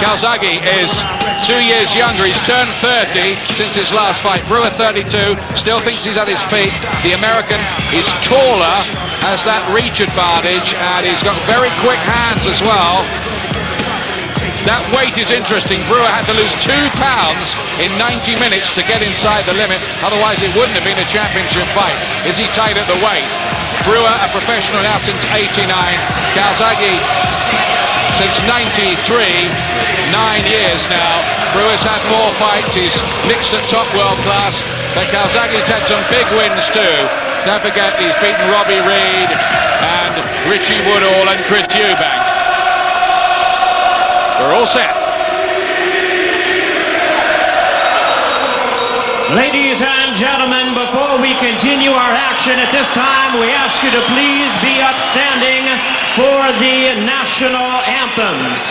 Calzaghe is 2 years younger. He's turned 30 since his last fight. Brewer 32, still thinks he's at his peak. The American is taller, has that reach advantage, and he's got very quick hands as well. That weight is interesting. Brewer had to lose 2 pounds in 90 minutes to get inside the limit. Otherwise, it wouldn't have been a championship fight. Is he tight at the weight? Brewer, a professional now since '89. Calzaghe since '93. 9 years now. Brewer's had more fights. He's mixed at top world class. But Calzaghe's had some big wins too. Don't forget, he's beaten Robbie Reed and Richie Woodall and Chris Eubank. We're all set. Ladies and gentlemen, before we continue our action at this time, we ask you to please be upstanding for the national anthems.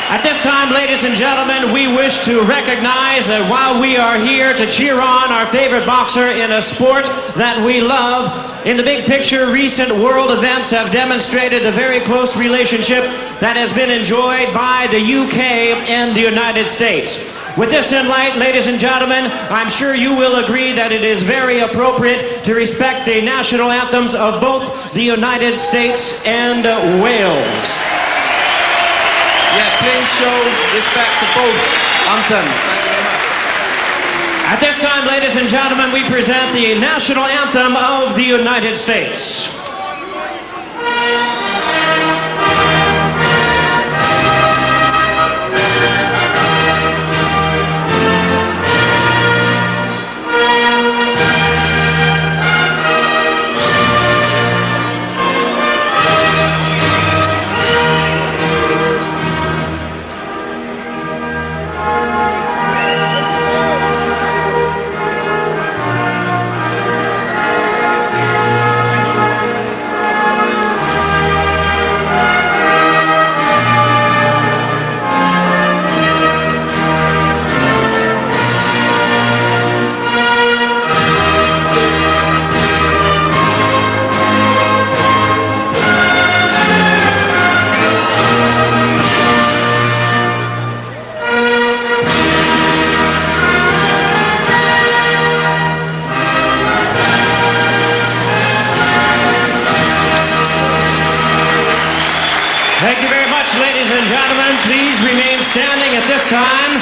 At this time, ladies and gentlemen, we wish to recognize that while we are here to cheer on our favorite boxer in a sport that we love, in the big picture, recent world events have demonstrated the very close relationship that has been enjoyed by the UK and the United States. With this in light, ladies and gentlemen, I'm sure you will agree that it is very appropriate to respect the national anthems of both the United States and Wales. Yeah, please show respect to both anthems. Thank you very much. At this time, ladies and gentlemen, we present the national anthem of the United States. Thank you very much, ladies and gentlemen. Please remain standing at this time.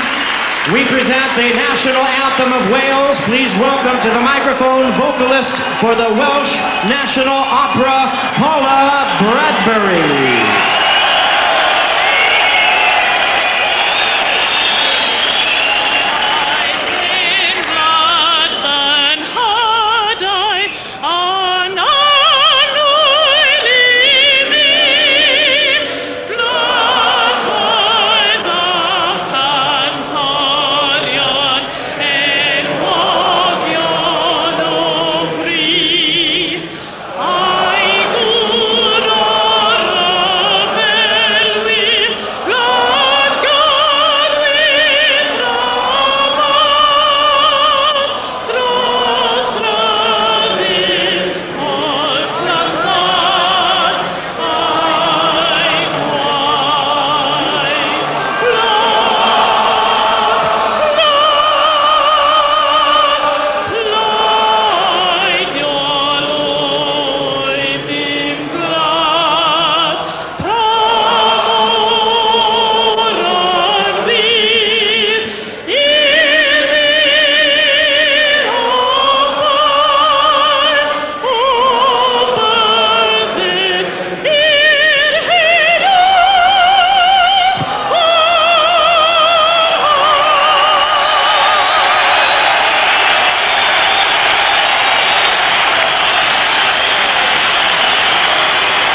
We present the national anthem of Wales. Please welcome to the microphone vocalist for the Welsh National Opera, Paula Bradbury.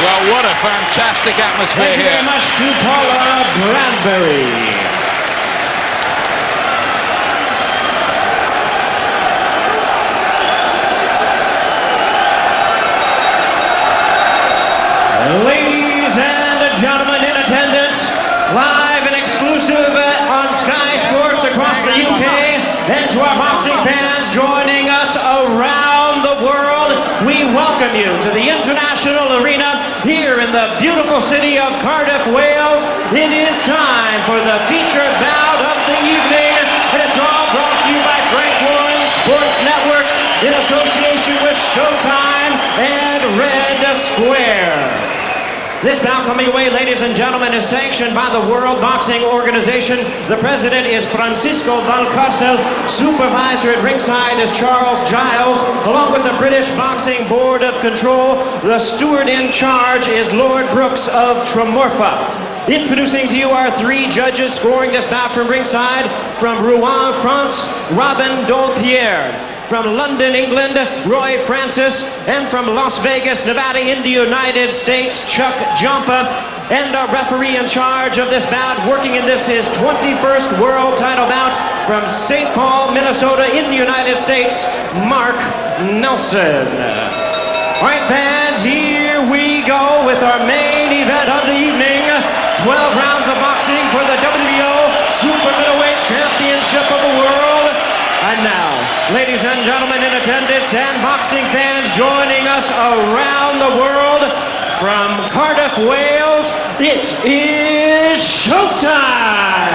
Well, what a fantastic atmosphere here. Thank you very much to Paula Bradbury. Ladies and gentlemen in attendance, live and exclusive on Sky Sports across the UK, and to our boxing fans joining us around the world, we welcome you to the International Arena here in the beautiful city of Cardiff, Wales. It is time for the feature showtime and red square. This bout coming away, ladies and gentlemen, is sanctioned by the World Boxing Organization. The president is Francisco Valcárcel. Supervisor at ringside is Charles Giles, along with the British Boxing Board of Control. The steward in charge is Lord Brooks of Tremorfa. Introducing to you our three judges scoring this bout from ringside. From Rouen, France, Robin Dampierre. From London, England, Roy Francis. And from Las Vegas, Nevada in the United States, Chuck Jompa. And our referee in charge of this bout, working in this his 21st world title bout, from St. Paul, Minnesota in the United States, Mark Nelson. All right, fans, here we go with our main event of the evening. 12 rounds of boxing for the WBO Super Middleweight Championship of the World. And now, ladies and gentlemen in attendance and boxing fans joining us around the world, from Cardiff, Wales, it is showtime!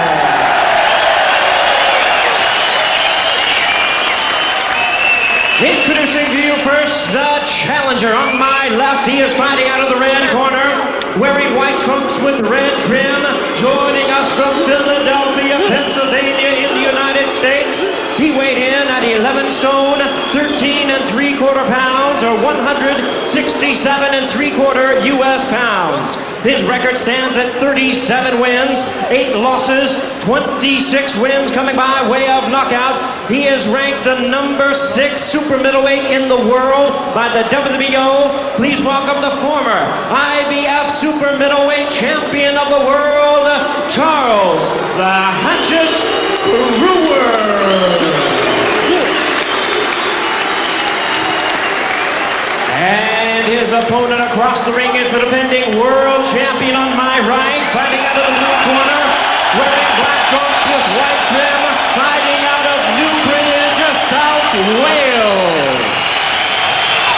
Introducing to you first the challenger. On my left, he is fighting out of the red corner, wearing white trunks with red trim, joining us from Philadelphia, Pennsylvania in the United States. He weighed in at 11 stone, 13 3/4 pounds, or 167 3/4 U.S. pounds. His record stands at 37 wins, 8 losses, 26 wins coming by way of knockout. He is ranked the number 6 super middleweight in the world by the WBO. Please welcome the former IBF super middleweight champion of the world, Charles "The Hatchet" Brewer. And his opponent across the ring is the defending world champion on my right, fighting out of the blue corner, wearing black trunks with white trim, fighting out of Newbridge, South Wales.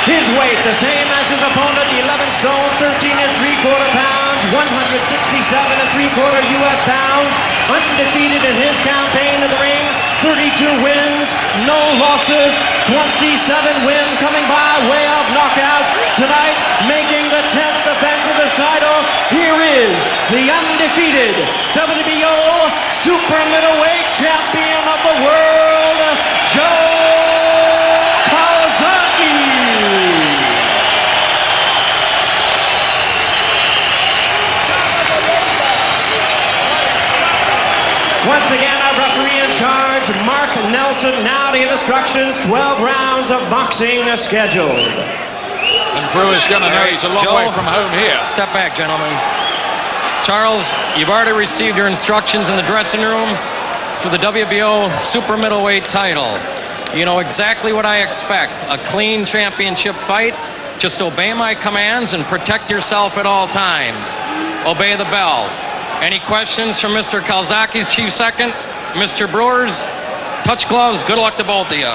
His weight the same as his opponent, 11 stone, 13 3/4 pounds, 167 3/4 U.S. pounds, undefeated in his campaign in the ring, 32 wins, no losses, 27 wins coming by way of knockout. Tonight, making the 10th defense of his title, here is the undefeated WBO Super Middleweight Champion of the World, Calzaghe. Once again, our referee in charge, Mark Nelson. Now the instructions, 12 rounds of boxing scheduled. And Brewer's going to know he's a long way from home here. Step back, gentlemen. Charles, you've already received your instructions in the dressing room for the WBO Super Middleweight title. You know exactly what I expect. A clean championship fight. Just obey my commands and protect yourself at all times. Obey the bell. Any questions from Mr. Calzaghe's chief second? Mr. Brewer's? Touch gloves. Good luck to both of you.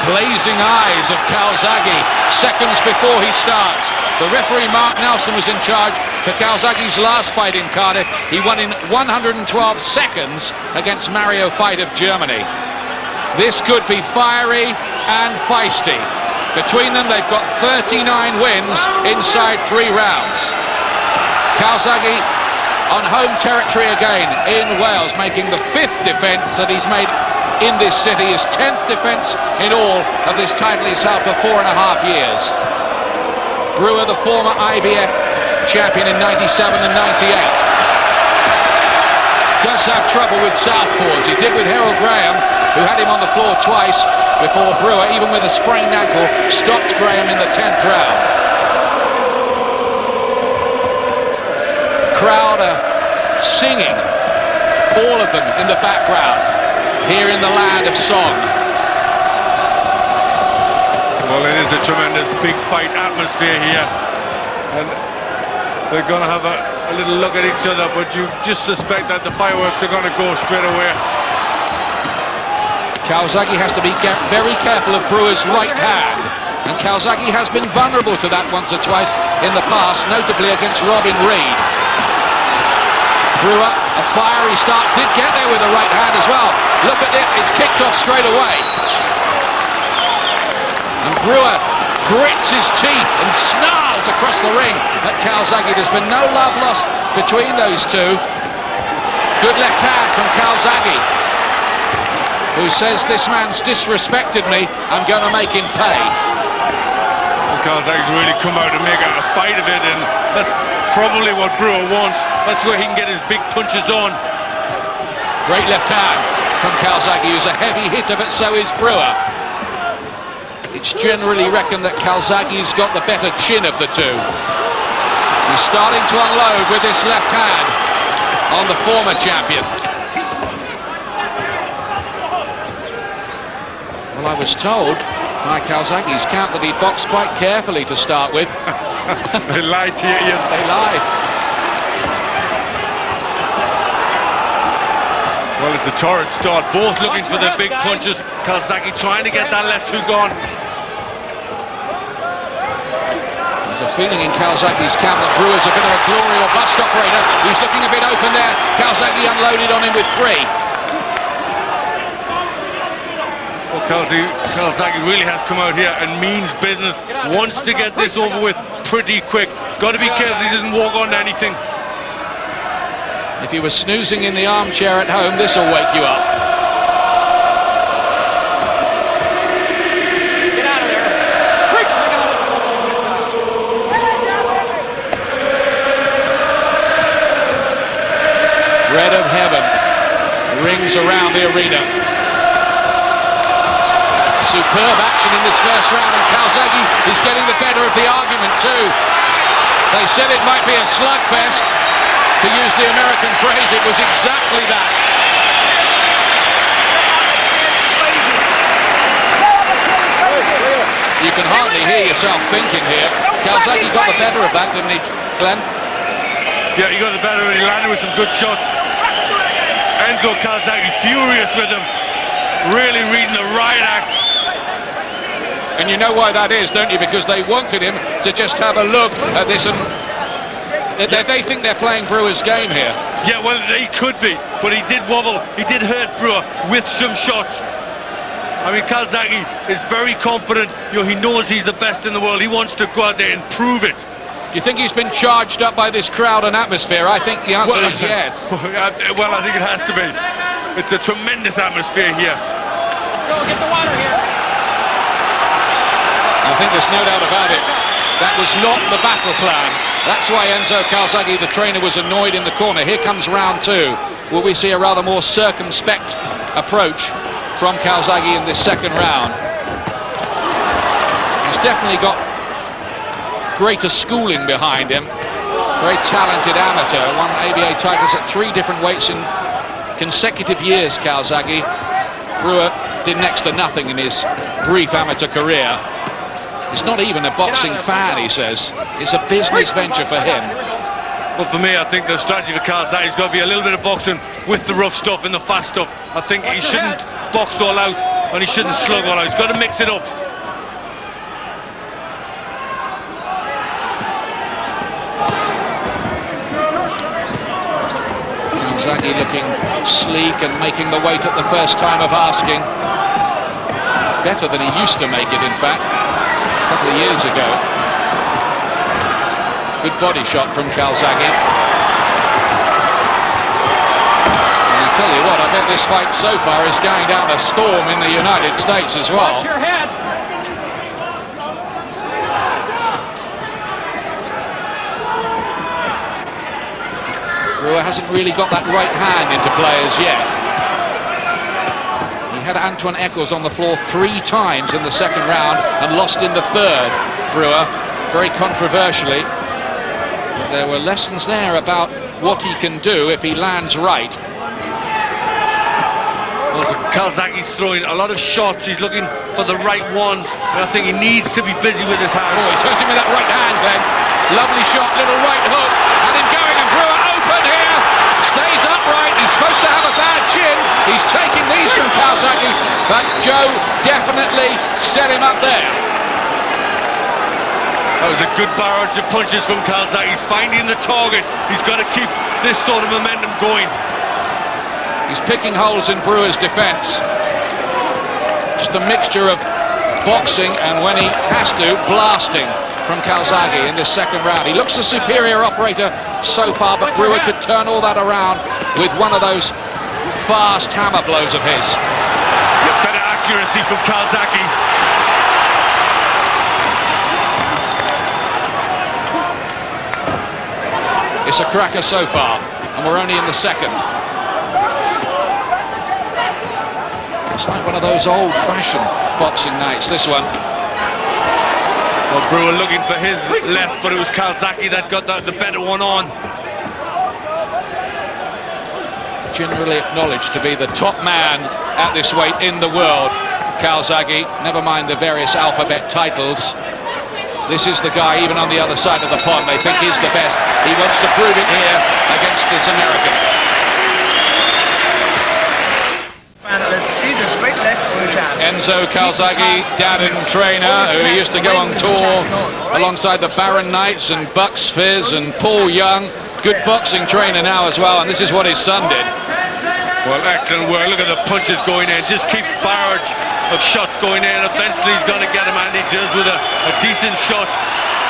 Blazing eyes of Calzaghe seconds before he starts. The referee Mark Nelson was in charge for Calzaghe's last fight in Cardiff. He won in 112 seconds against Mario Fight of Germany. This could be fiery and feisty. Between them, they've got 39 wins inside 3 rounds. Calzaghe on home territory again in Wales, making the 5th defence that he's made in this city, his 10th defence in all of this title he's held for 4.5 years. Brewer, the former IBF champion in 97 and 98. Does have trouble with southpaws. He did with Harold Graham, who had him on the floor twice before Brewer, even with a sprained ankle, stopped Graham in the 10th round. Crowd are singing, all of them in the background, here in the land of song. Well, it is a tremendous big fight atmosphere here, and they're going to have a little look at each other, but you just suspect that the fireworks are going to go straight away. Calzaghe has to be very careful of Brewer's right hand, and Calzaghe has been vulnerable to that once or twice in the past, notably against Robin Reed. Brewer, a fiery start, did get there with the right hand as well. Look at it, it's kicked off straight away. And Brewer grits his teeth and snarls across the ring at Calzaghe. There's been no love lost between those two. Good left hand from Calzaghe, who says, this man's disrespected me, I'm going to make him pay. Calzaghe's really come out to make a fight of it, and that's probably what Brewer wants. That's where he can get his big punches on. Great left hand from Calzaghe, who's a heavy hitter, but so is Brewer. It's generally reckoned that Calzaghe's got the better chin of the two. He's starting to unload with this left hand on the former champion. Well, I was told by Calzaghe's camp that he boxed quite carefully to start with. They lied to you, Ian. They lied. Well, it's a torrid start. Both looking for the big punches. Calzaghe trying to get that left hook on. There's a feeling in Calzaghe's camp that Brewer's a bit of a glory or bust operator. He's looking a bit open there. Calzaghe unloaded on him with 3. Well, Calzaghe really has come out here and means business. Wants to get this over with pretty quick. Got to be careful he doesn't walk on anything. If you were snoozing in the armchair at home, this will wake you up. Get out of there. Red of heaven rings around the arena. Superb action in this first round, and Calzaghe is getting the better of the argument too. They said it might be a slugfest. To use the American phrase, it was exactly that. You can hardly hear yourself thinking here. Calzaghe got the better of that, didn't he, Glenn? Yeah, he got the better of it. He landed with some good shots. Enzo Calzaghe furious with him. Really reading the riot act. And you know why that is, don't you? Because they wanted him to just have a look at this, and they think they're playing Brewer's game here. Yeah, well, he could be, but he did wobble. He did hurt Brewer with some shots. I mean, Calzaghe is very confident. You know, he knows he's the best in the world. He wants to go out there and prove it. Do you think he's been charged up by this crowd and atmosphere? I think the answer is yes. Well, I think it has to be. It's a tremendous atmosphere here. Let's go, get the water here. I think there's no doubt about it. That was not the battle plan. That's why Enzo Calzaghe, the trainer, was annoyed in the corner. Here comes round 2. Will we see a rather more circumspect approach from Calzaghe in this second round? He's definitely got greater schooling behind him. Very talented amateur. Won ABA titles at 3 different weights in consecutive years, Calzaghe. Brewer did next to nothing in his brief amateur career. He's not even a boxing fan, he says. It's a business venture for him. Well, for me, I think the strategy for Calzaghe's got to be a little bit of boxing with the rough stuff and the fast stuff. I think he shouldn't box all out and he shouldn't slug all out. He's got to mix it up. Calzaghe looking sleek and making the weight at the first time of asking. Better than he used to make it, in fact. A couple of years ago. Good body shot from Calzaghe. And I tell you what, I bet this fight so far is going down a storm in the United States as well. Watch your heads. Brewer hasn't really got that right hand into play as yet. He had Antoine Eccles on the floor 3 times in the second round and lost in the third, Brewer, very controversially. But there were lessons there about what he can do if he lands right. Well, Calzaghe's throwing a lot of shots. He's looking for the right ones, and I think he needs to be busy with his hands. Oh, he's hurting with that right hand then. Lovely shot, little right hook, and him going, and Brewer open here. Stays upright. He's supposed to have a bad chin. He's taking these from Calzaghe, but Joe definitely set him up there. That was a good barrage of punches from Calzaghe. He's finding the target. He's got to keep this sort of momentum going. He's picking holes in Brewer's defence. Just a mixture of boxing, and when he has to, blasting from Calzaghe in this second round. He looks the superior operator so far, but Brewer could turn all that around with one of those fast hammer blows of his. Better accuracy from Calzaghe. It's a cracker so far, and we're only in the second. It's like one of those old-fashioned boxing nights, this one. Well, Brewer looking for his left, but it was Calzaghe that got the better one on. Generally acknowledged to be the top man at this weight in the world, Calzaghe, never mind the various alphabet titles. This is the guy, even on the other side of the pond, they think he's the best. He wants to prove it here against this American. Enzo Calzaghe, dad and trainer, who used to go on tour alongside the Baron Knights and Bucks Fizz and Paul Young. Good boxing trainer now as well, and this is what his son did. Well, excellent work. Look at the punches going in. Just keep barrage of shots going in. Eventually he's going to get him, and he does with a decent shot.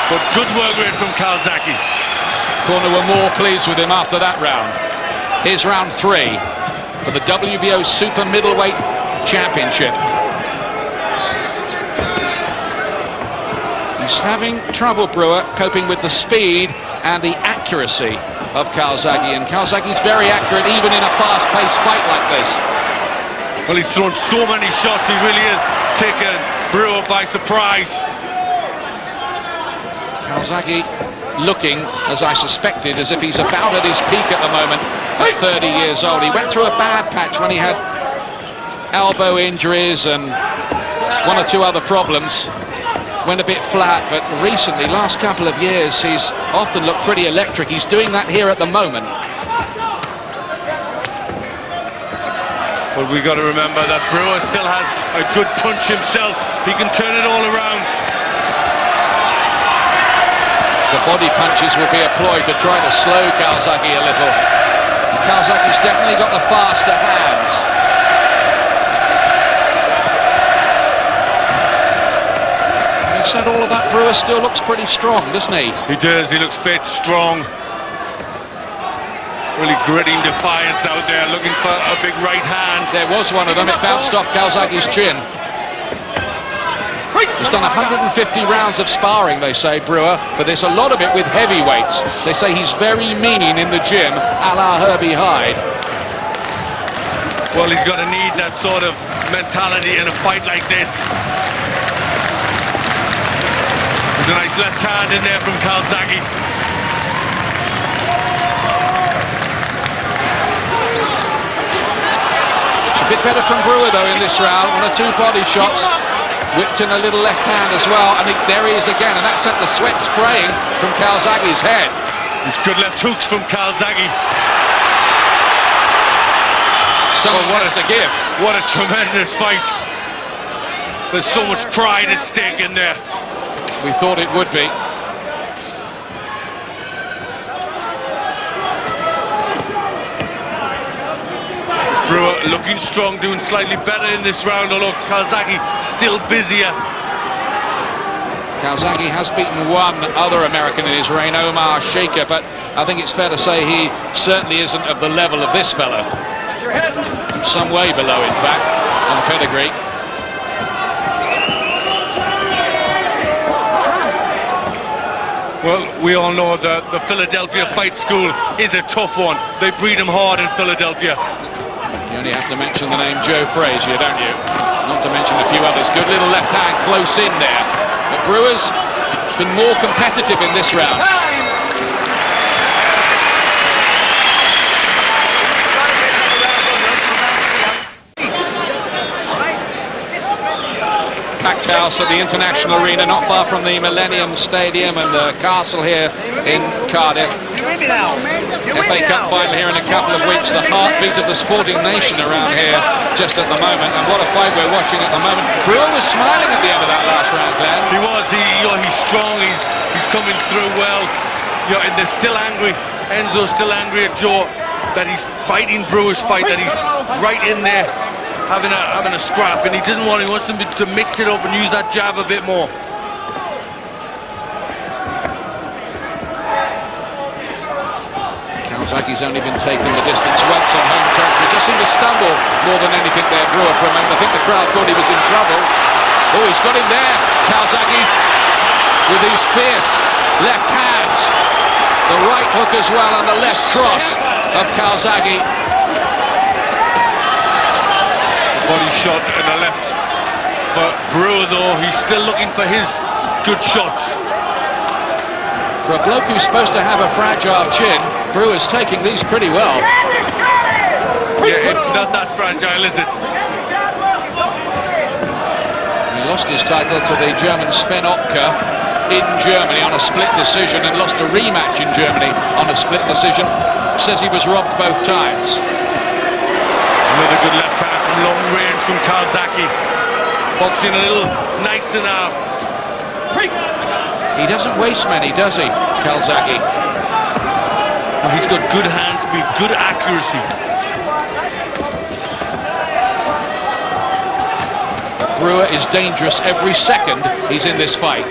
But good work rate from Calzaghe. Corner were more pleased with him after that round. Here's round 3 for the WBO Super Middleweight Championship. He's having trouble, Brewer, coping with the speed and the accuracy of Calzaghe, and Calzaghe's very accurate even in a fast-paced fight like this. Well, he's thrown so many shots, he really is taken Brewer by surprise. Calzaghe looking, as I suspected, as if he's about at his peak at the moment at 30 years old. He went through a bad patch when he had elbow injuries and 1 or 2 other problems. Went a bit flat, but recently, last couple of years, he's often looked pretty electric. He's doing that here at the moment. But we've got to remember that Brewer still has a good punch himself. He can turn it all around. The body punches will be employed to try to slow Calzaghe a little. And Calzaghe's definitely got the faster hands. Said all of that, Brewer still looks pretty strong, doesn't he? He does. He looks fit, strong. Really gritting defiance out there, looking for a big right hand. There was one of them. It bounced off Calzaghe's chin. He's done 150 rounds of sparring, they say, Brewer, but there's a lot of it with heavyweights. They say he's very mean in the gym, a la Herbie Hyde. Well, he's going to need that sort of mentality in a fight like this. There's a nice left hand in there from Calzaghe. It's a bit better from Brewer, though, in this round. 1 or 2 body shots. Whipped in a little left hand as well. And there he is again. And that sent the sweat spraying from Calzaghe's head. These good left hooks from Calzaghe. Someone has to give. What a tremendous fight. There's so much pride at stake in there. We thought it would be. Brewer looking strong, doing slightly better in this round, although Calzaghe still busier. Calzaghe has beaten 1 other American in his reign, Omar Shaker, but I think it's fair to say he certainly isn't of the level of this fella. Some way below, in fact, on pedigree. Well, we all know that the Philadelphia Fight School is a tough one. They breed them hard in Philadelphia. You only have to mention the name Joe Frazier, don't you? Not to mention a few others. Good little left hand close in there. But Brewer's been more competitive in this round. Packed house at the International Arena, not far from the Millennium Stadium and the castle here in Cardiff. FA Cup final here in a couple of weeks, the heartbeat of the sporting nation around here just at the moment, and what a fight we're watching at the moment. Brewer was smiling at the end of that last round, Glenn. He was. He's strong. He's coming through well. And they're still angry. Enzo's still angry at Joe that he's fighting Brewer's fight, that he's right in there. having a scrap, and he wants them to mix it up and use that jab a bit more. Calzaghe's only been taking the distance once on home territory. Just seemed to stumble more than anything there, Brewer, for a moment. I think the crowd thought he was in trouble. Oh, he's got him there, Calzaghe, with his fierce left hands. The right hook as well, and the left cross of Calzaghe. Body shot in the left. But Brewer, though, he's still looking for his good shots. For a bloke who's supposed to have a fragile chin, Brewer's taking these pretty well. Yeah, it's not that fragile, is it? He lost his title to the German Sven Opka in Germany on a split decision, and lost a rematch in Germany on a split decision. Says he was robbed both times. Another good left hand from long range from Calzaghe. Boxing a little nicer now. He doesn't waste many, does he, Calzaghe? Well, he's got good hand speed, good accuracy. But Brewer is dangerous every second he's in this fight.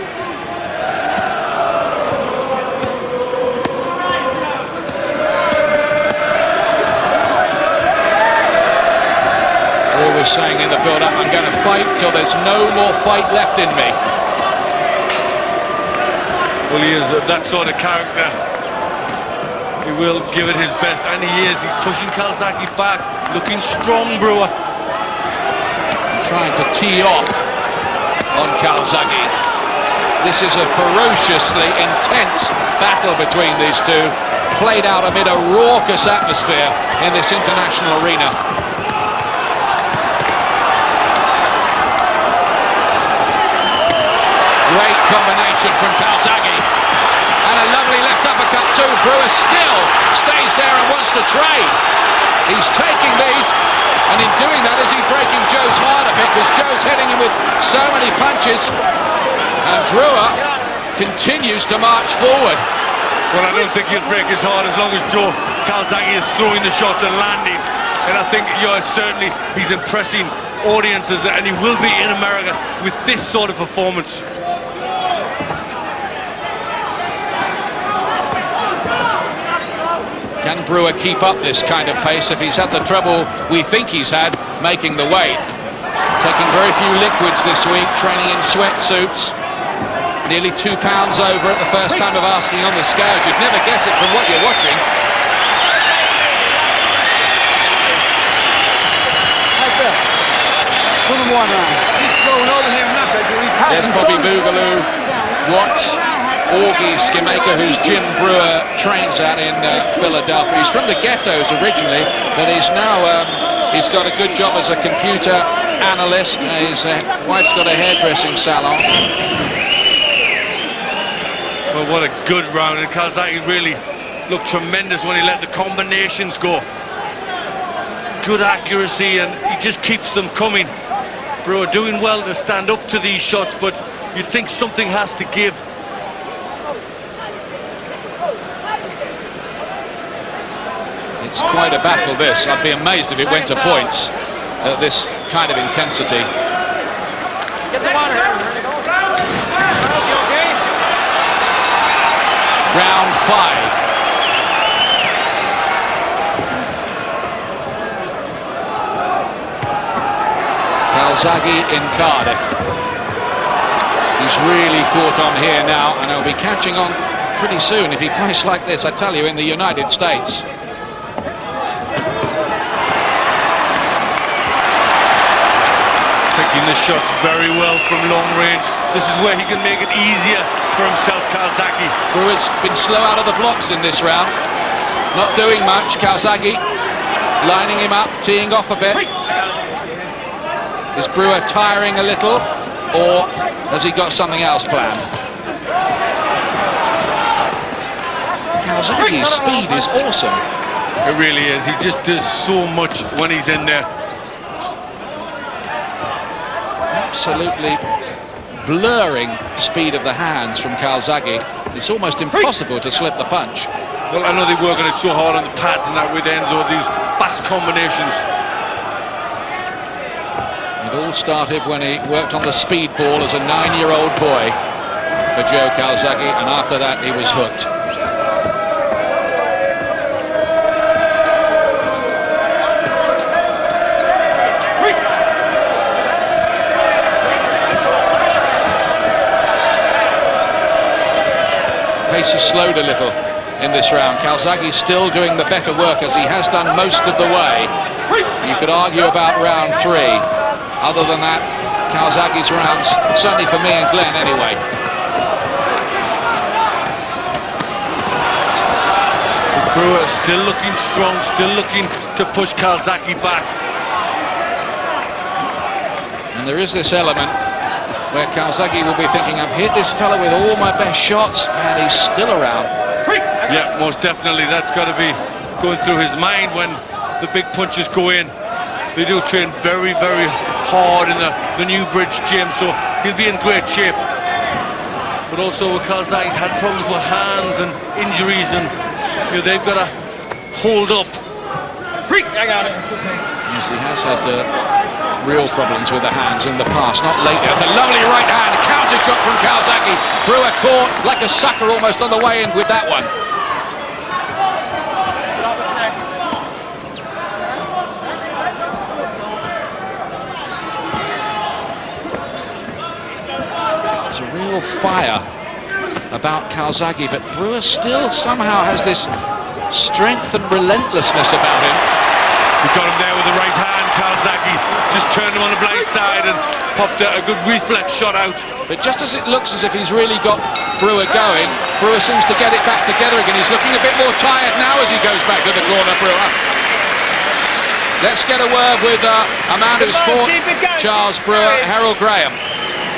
Brewer was saying in the build-up, I'm going to fight till there's no more fight left in me. Well, he is that sort of character. He will give it his best, and he is. He's pushing Calzaghe back, looking strong, Brewer. Trying to tee off on Calzaghe. This is a ferociously intense battle between these two, played out amid a raucous atmosphere in this international arena. Great combination from Calzaghe, and a lovely left uppercut too. Brewer still stays there and wants to trade. He's taking these, and in doing that, is he breaking Joe's heart a bit, because Joe's hitting him with so many punches, and Brewer continues to march forward. Well, I don't think he'll break his heart as long as Joe Calzaghe is throwing the shots and landing. And I think, certainly he's impressing audiences, and he will be in America with this sort of performance. Can Brewer keep up this kind of pace if he's had the trouble we think he's had making the weight? Taking very few liquids this week, training in sweatsuits. Nearly 2 pounds over at the first time of asking on the scales. You'd never guess it from what you're watching. There's Bobby Boogaloo, Watts, Augie Skimmaker, whose Jim Brewer trains at in Philadelphia. He's from the ghettos originally, but he's now he's got a good job as a computer analyst. His wife's got a hairdressing salon. Well, what a good round, and Calzaghe really looked tremendous when he let the combinations go. Good accuracy, and he just keeps them coming. Brewer doing well to stand up to these shots, but you'd think something has to give. It's quite a battle, this. I'd be amazed if it went to points at this kind of intensity. Get the water. Round 5. Calzaghe in Cardiff. He's really caught on here now, and he'll be catching on pretty soon if he fights like this, I tell you, in the United States. Taking the shots very well from long range. This is where he can make it easier for himself, Calzaghe. Brewer's been slow out of the blocks in this round. Not doing much. Calzaghe lining him up, teeing off a bit. Is Brewer tiring a little, or has he got something else planned? Calzaghe's speed is awesome. It really is. He just does so much when he's in there. Absolutely blurring speed of the hands from Calzaghe. It's almost impossible to slip the punch. Well, I know they're working it so hard on the pads and that with Enzo, these fast combinations. It all started when he worked on the speed ball as a 9-year-old boy for Joe Calzaghe, and after that he was hooked. Pace has slowed a little in this round. Calzaghe's still doing the better work, as he has done most of the way. You could argue about round 3. Other than that, Calzaghe's rounds, certainly for me and Glenn anyway. Brewer still looking strong, still looking to push Calzaghe back. And there is this element where Calzaghe will be thinking, I've hit this fella with all my best shots, and he's still around. Yeah, most definitely. That's got to be going through his mind when the big punches go in. They do train very, very hard in the New Bridge gym, so he'll be in great shape. But also with Calzaghe's had problems with hands and injuries, and you know, they've got to hold up. I got it. Yes, he has had real problems with the hands in the past, not lately. It's a lovely right hand, counter shot from Calzaghe. Brewer caught like a sucker almost on the way in with that one. There's a real fire about Calzaghe, but Brewer still somehow has this strength and relentlessness about him. He got him there with the right hand. Calzaghe just turned him on the blind side and popped a good reflex shot out. But just as it looks as if he's really got Brewer going, Brewer seems to get it back together again. He's looking a bit more tired now as he goes back to the corner, Brewer. Let's get a word with a man who's fought Charles Brewer, Harold Graham.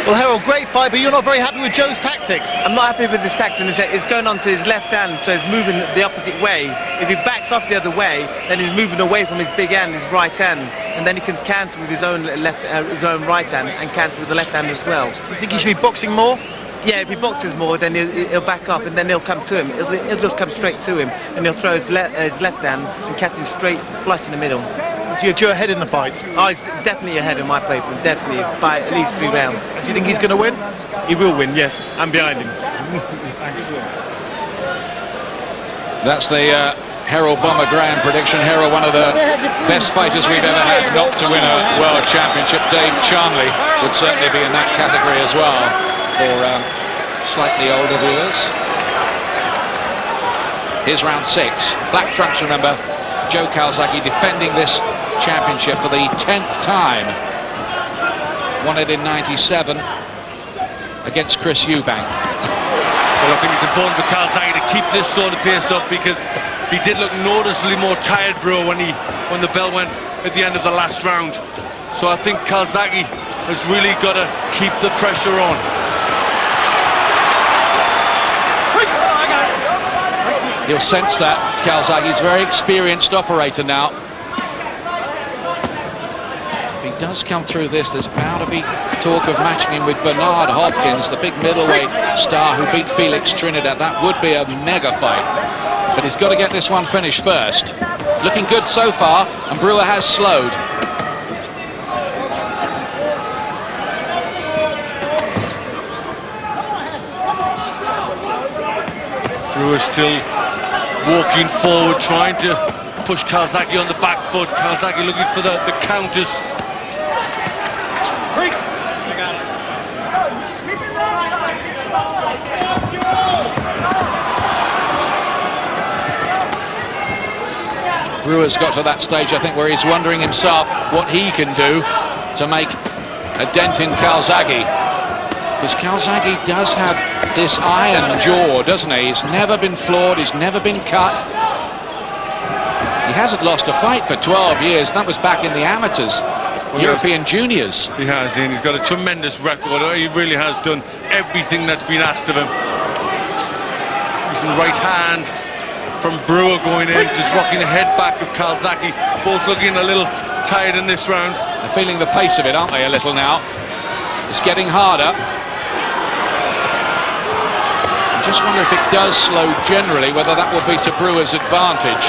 Well, Harold, great fight, but you're not very happy with Joe's tactics. I'm not happy with his tactics. It's going on to his left hand, so he's moving the opposite way. If he backs off the other way, then he's moving away from his big hand, his right hand, and then he can counter with his own his own right hand, and counter with the left hand as well. You think he should be boxing more? Yeah, if he boxes more, then he'll back off, and then he'll come to him. He'll just come straight to him, and he'll throw his left hand and catch him straight flush in the middle. Do you Joe ahead in the fight? Oh, he's definitely ahead in my paper, definitely, by at least 3 rounds. Do you think he's going to win? He will win, yes. I'm behind him. Thanks. That's the Harold Bomber Graham prediction. Harold, one of the best fighters we've ever had not to win a world championship. Dave Charnley would certainly be in that category as well for slightly older viewers. Here's round 6. Black trunks, remember. Joe Calzaghe defending this championship for the 10th time. Won it in '97 against Chris Eubank. Well, I think it's important for Calzaghe to keep this sort of pace up, because he did look noticeably more tired, Brewer, when the bell went at the end of the last round. So I think Calzaghe has really got to keep the pressure on. You'll sense that Calzaghe's a very experienced operator now. If he does come through this, there's bound to be talk of matching him with Bernard Hopkins, the big middleweight star who beat Felix Trinidad. That would be a mega fight. But he's got to get this one finished first. Looking good so far, and Brewer has slowed. Brewer still walking forward, trying to push Calzaghe on the back foot. Calzaghe looking for the counters. Brewer's got to that stage, I think, where he's wondering himself what he can do to make a dent in Calzaghe. Because Calzaghe does have this iron jaw, doesn't he? He's never been floored, he's never been cut. He hasn't lost a fight for 12 years. That was back in the amateurs, European juniors. He has, and he's got a tremendous record. He really has done everything that's been asked of him. He's in right hand from Brewer going in, just rocking the head back of Calzaghe. Both looking a little tired in this round. They're feeling the pace of it, aren't they, a little now? It's getting harder. I just wonder if it does slow generally, whether that will be to Brewer's advantage.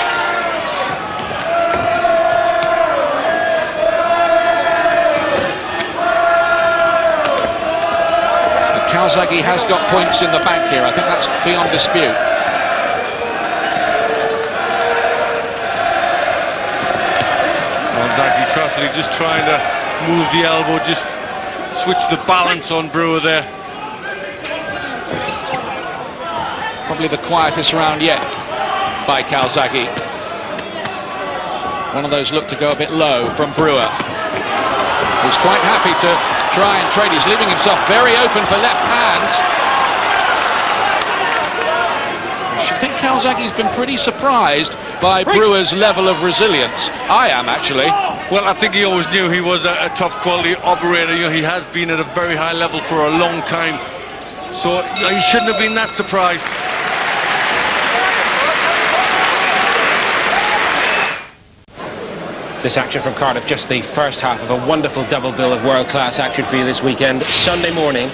Calzaghe has got points in the bank here. I think that's beyond dispute. Calzaghe perfectly, just trying to move the elbow, just switch the balance on Brewer there. Probably the quietest round yet by Calzaghe. One of those looked to go a bit low from Brewer. He's quite happy to try and trade. He's leaving himself very open for left hands. I should think Calzaghe's been pretty surprised by Brewer's level of resilience. I am, actually. Well, I think he always knew he was a top quality operator. You know, he has been at a very high level for a long time. So he shouldn't have been that surprised. This action from Cardiff, just the first half of a wonderful double bill of world-class action for you this weekend. Sunday morning,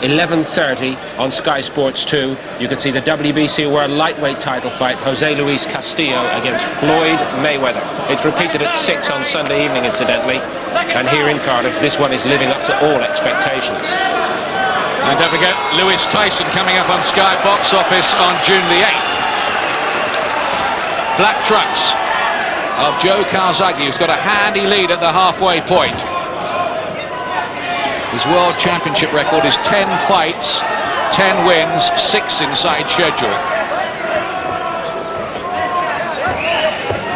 11:30 on Sky Sports 2. You can see the WBC World Lightweight title fight, Jose Luis Castillo against Floyd Mayweather. It's repeated at 6 on Sunday evening, incidentally. And here in Cardiff, this one is living up to all expectations. And don't forget, Lewis Tyson coming up on Sky Box Office on June the 8th. Black Trucks of Joe Calzaghe, who's got a handy lead at the halfway point. His world championship record is 10 fights, 10 wins, 6 inside schedule.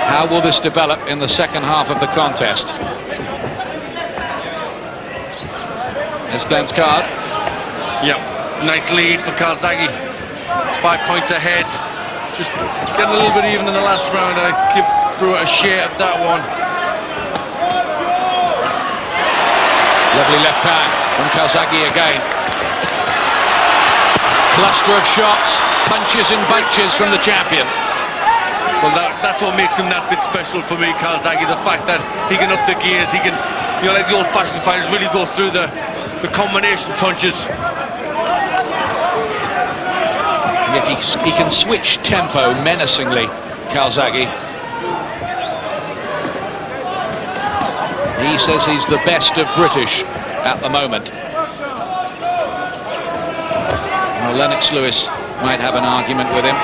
How will this develop in the second half of the contest? There's Glenn's card. Yep, nice lead for Calzaghe. 5 points ahead. Just getting a little bit even in the last round. I give Brewer a share of that one. Lovely left hand from Calzaghe again. Cluster of shots, punches in bunches from the champion. Well, that's what makes him that bit special for me, Calzaghe. The fact that he can up the gears, he can, you know, like the old-fashioned fighters, really go through the combination punches. Yet he can switch tempo menacingly, Calzaghe. He says he's the best of British at the moment. Well, Lennox Lewis might have an argument with him,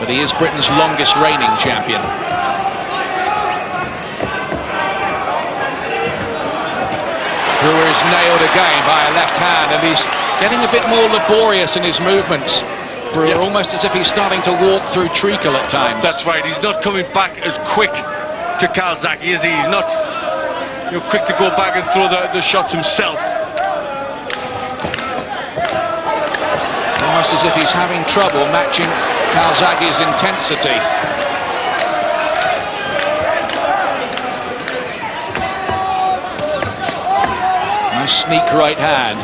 but he is Britain's longest reigning champion. Brewer is nailed again by a left hand, and he's getting a bit more laborious in his movements. Brewer, almost as if he's starting to walk through treacle at times. That's right, he's not coming back as quick to Calzaghe, is he? He's not, you know, quick to go back and throw the shots himself. Almost as if he's having trouble matching Calzaghe's intensity. Nice sneak right hand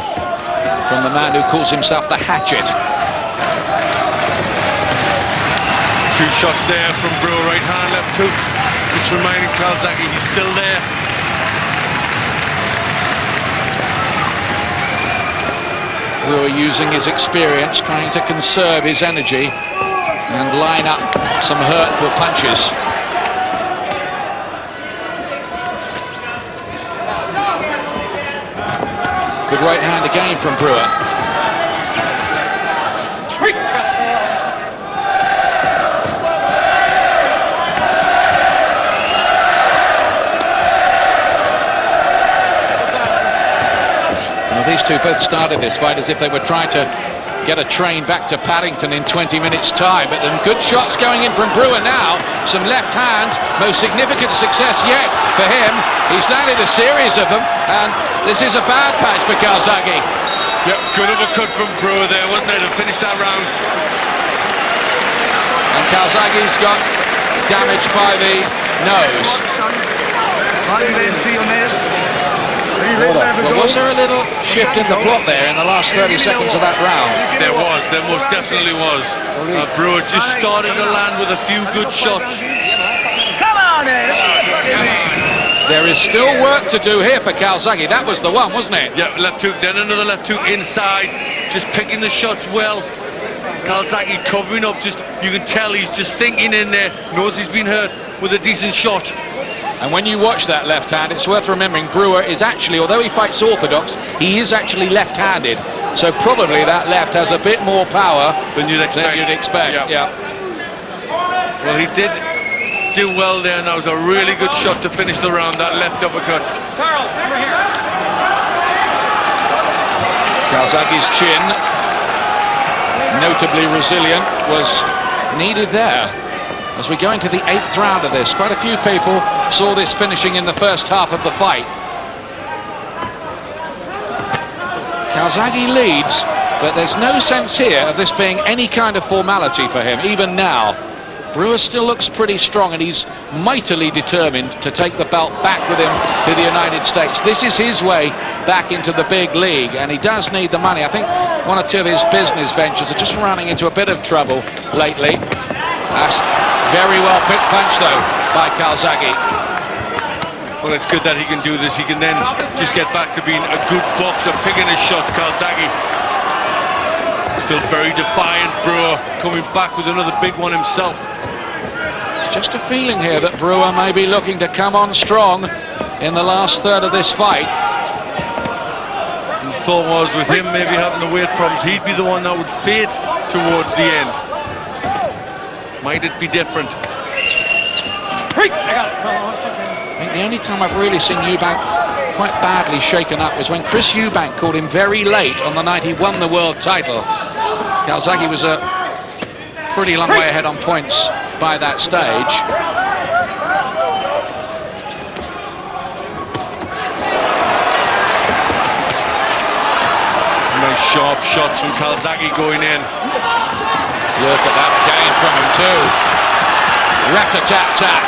from the man who calls himself the Hatchet. 2 shots there from Brewer, right hand, left hook. Just reminding Calzaghe he's still there. Brewer using his experience, trying to conserve his energy and line up some hurtful punches. Good right hand again from Brewer. These two both started this fight as if they were trying to get a train back to Paddington in 20 minutes time, but then good shots going in from Brewer now. Some left hands, most significant success yet for him. He's landed a series of them, and this is a bad patch for Calzaghe. Yep, good uppercut from Brewer there, wasn't it, to finish that round. And Calzaghe's got damage by the nose. Well, was there a little shift in the plot there in the last 30 seconds of that round? There most definitely was. Brewer just started to land with a few good shots. There is still work to do here for Calzaghe. That was the one, wasn't it? Yeah, left hook, then another left hook inside, just picking the shots well. Calzaghe covering up, just, you can tell he's just thinking in there, knows he's been hurt with a decent shot. And when you watch that left hand, it's worth remembering Brewer is actually, although he fights orthodox, he is actually left-handed. So probably that left has a bit more power than you'd expect. Yeah. Well, he did do well there, and that was a really good shot to finish the round, that left uppercut. Charles, over here. Calzaghe's chin, notably resilient, was needed there. As we go into the 8th round of this, quite a few people saw this finishing in the first half of the fight. Calzaghe leads, but there's no sense here of this being any kind of formality for him, even now. Brewer still looks pretty strong, and he's mightily determined to take the belt back with him to the United States. This is his way back into the big league, and he does need the money. I think one or two of his business ventures are just running into a bit of trouble lately. That's very well picked punch, though, by Calzaghe. Well, it's good that he can do this. He can then just get back to being a good boxer, picking his shots. Calzaghe still very defiant. Brewer coming back with another big one himself. It's just a feeling here that Brewer may be looking to come on strong in the last third of this fight. And the thought was, with him maybe having the weight problems, he'd be the one that would fade towards the end. Might it be different? I got it. No, it's okay. I think the only time I've really seen Eubank quite badly shaken up was when Chris Eubank called him very late on the night he won the world title. Calzaghe was a pretty long way ahead on points by that stage. Nice sharp shots from Calzaghe going in. Look at that gain from him too. Rat-a-tat-tat.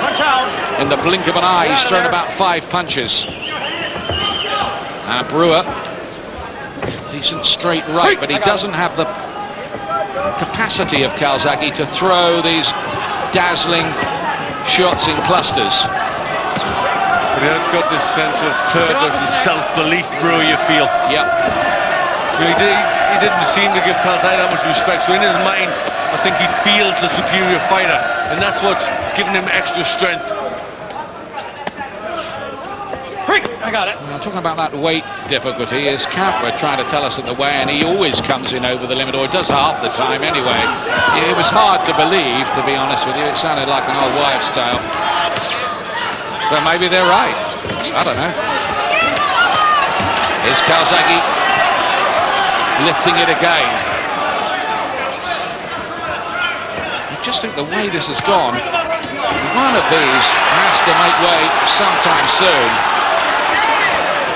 Punch out. In the blink of an eye, he's thrown about 5 punches. And Brewer, decent straight right, but he doesn't have the capacity of Calzaghe to throw these dazzling shots in clusters. But he has got this sense of purpose and self-belief, Brewer, you feel. Yep. He didn't seem to give Calzaghe that much respect, so in his mind, I think he feels the superior fighter, and that's what's giving him extra strength. I got it. Well, talking about that weight difficulty, is Capra trying to tell us at the weigh-in, he always comes in over the limit, or he does half the time anyway. It was hard to believe, to be honest with you. It sounded like an old wives' tale. But maybe they're right. I don't know. Here's Calzaghe lifting it again. I just think the way this has gone, one of these has to make way sometime soon.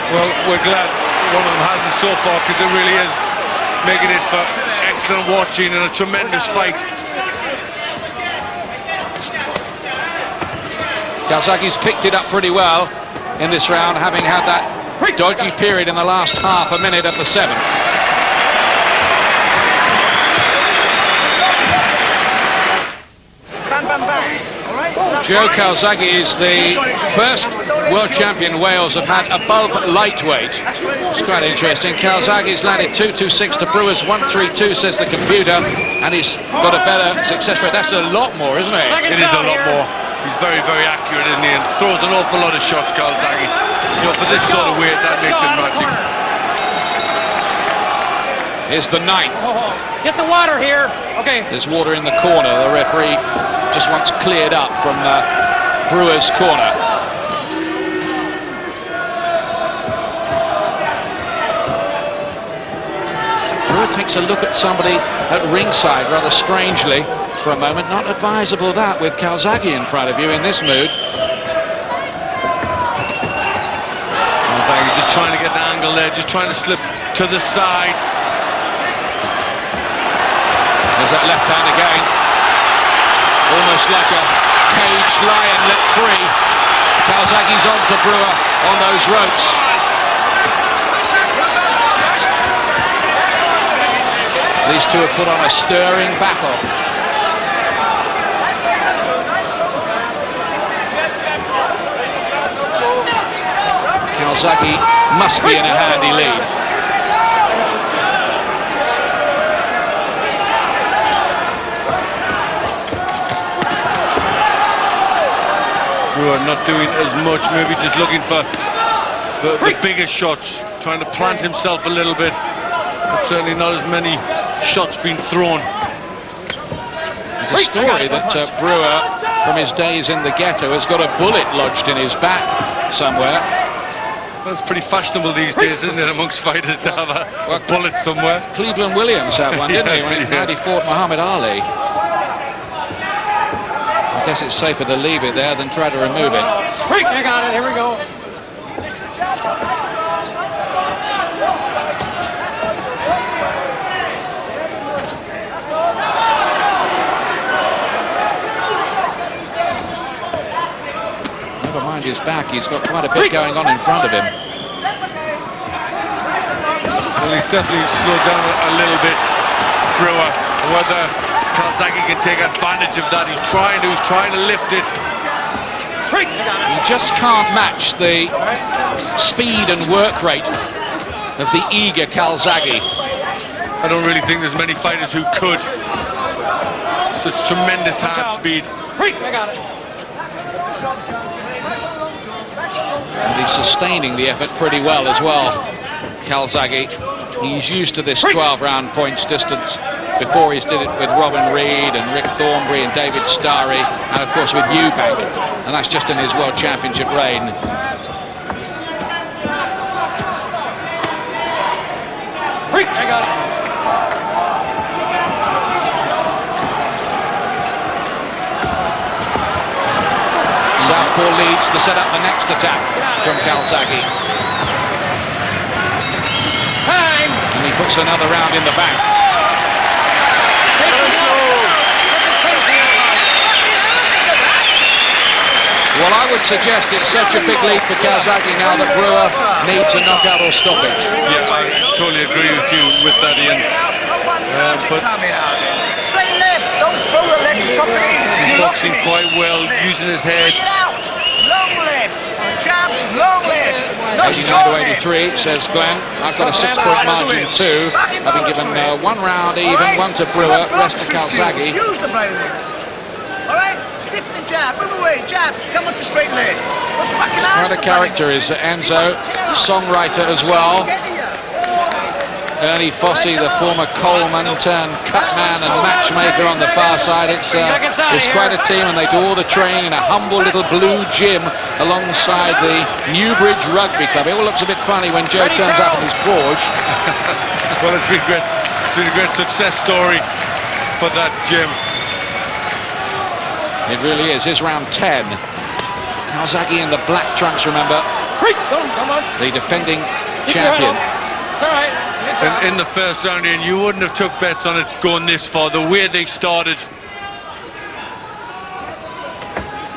Well, we're glad one of them hasn't so far, because it really is making it for excellent watching and a tremendous fight. Calzaghe's picked it up pretty well in this round, having had that dodgy period in the last half a minute of the 7th. Joe Calzaghe is the first world champion Wales have had above lightweight. It's quite interesting. Calzaghe's landed 226 to Brewer's 132, says the computer, and he's got a better success rate. That's a lot more, isn't it? It is a lot more. He's very, very accurate, isn't he? And throws an awful lot of shots, Calzaghe. You know, for this sort of weight, that makes him magic. Here's the 9th. Get the water here. Okay. There's water in the corner. The referee just wants cleared up from Brewer's corner. Brewer takes a look at somebody at ringside rather strangely for a moment. Not advisable that with Calzaghe in front of you in this mood. Calzaghe just trying to get an angle there, just trying to slip to the side. There's that left hand again. Almost like a caged lion let free. Calzaghe's on to Brewer on those ropes. These two have put on a stirring battle. Calzaghe must be in a handy lead. Brewer not doing as much, maybe just looking for the bigger shots, trying to plant himself a little bit, but certainly not as many shots being thrown. There's a story that Brewer, from his days in the ghetto, has got a bullet lodged in his back somewhere. Well, it's pretty fashionable these days, isn't it, amongst fighters to have a bullet somewhere. Cleveland Williams had one, didn't he, when he fought Muhammad Ali. I guess it's safer to leave it there than try to remove it. I got it, here we go. Never mind his back, he's got quite a bit going on in front of him. Well, he's definitely slowed down a little bit, Brewer. Whether Calzaghe can take advantage of that, he's trying to lift it. He just can't match the speed and work rate of the eager Calzaghe. I don't really think there's many fighters who could. Such tremendous hand speed. I got it. And he's sustaining the effort pretty well as well, Calzaghe. He's used to this 12-round points distance. Before he's did it with Robin Reed and Rick Thornberry and David Starry, and of course with Eubank, and that's just in his World Championship reign. I got it. Southpaw leads to set up the next attack from Calzaghe. And he puts another round in the bank. Well, I would suggest it's such a big lead for Calzaghe now that Brewer needs a knockout or stoppage. Yeah, I totally agree with you with that, Ian. But he's boxing quite well, using his head. Long left, jab, long left. 89 to 83, says Glenn. I've got a 6-point margin too. I've been given one round even, one to Brewer, rest to Calzaghe. Use the brain legs. All right, stiffen the jab, move away, jab, come on to straight leg. Quite a character is Enzo, songwriter as well. Ernie Fossey, the former Coleman turned cutman and matchmaker on the far side. It's quite a team, and they do all the training in a humble little blue gym alongside the Newbridge Rugby Club. It all looks a bit funny when Joe turns up in his forge. Well, it's been great. It's been a great success story for that gym. It really is. Here's round 10. Calzaghe in the black trunks, remember. The defending champion. It's all right. In the first round, Ian, you wouldn't have took bets on it going this far, the way they started.